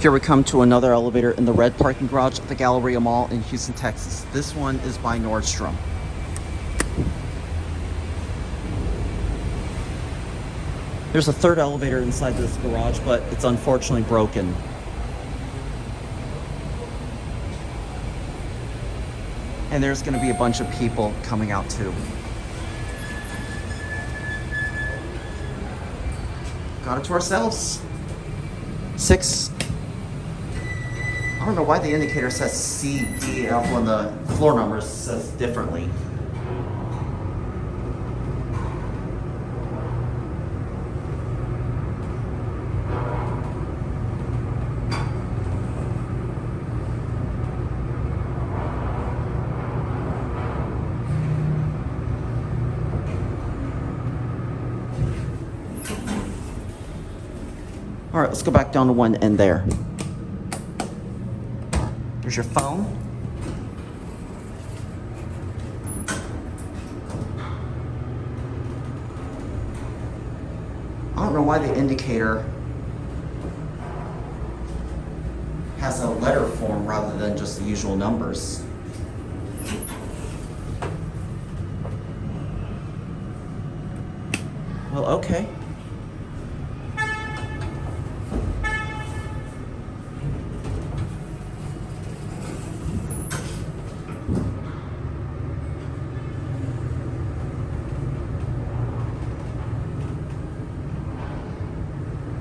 Here we come to another elevator in the red parking garage at the Galleria Mall in Houston, Texas. This one is by Nordstrom. There's a third elevator inside this garage, but it's unfortunately broken. And there's going to be a bunch of people coming out too. Got it to ourselves. 6. I don't know why the indicator says C, D, F when the floor number says differently. All right, let's go back down to one end there. Here's your phone. I don't know why the indicator has a letter form rather than just the usual numbers. Well, okay.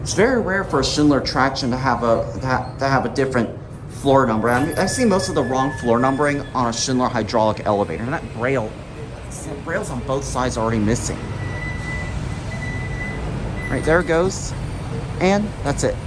It's very rare for a Schindler attraction to have a different floor number. I mean, I see most of the wrong floor numbering on a Schindler hydraulic elevator, and that braille, the braille's on both sides already missing. Right, there it goes, and that's it.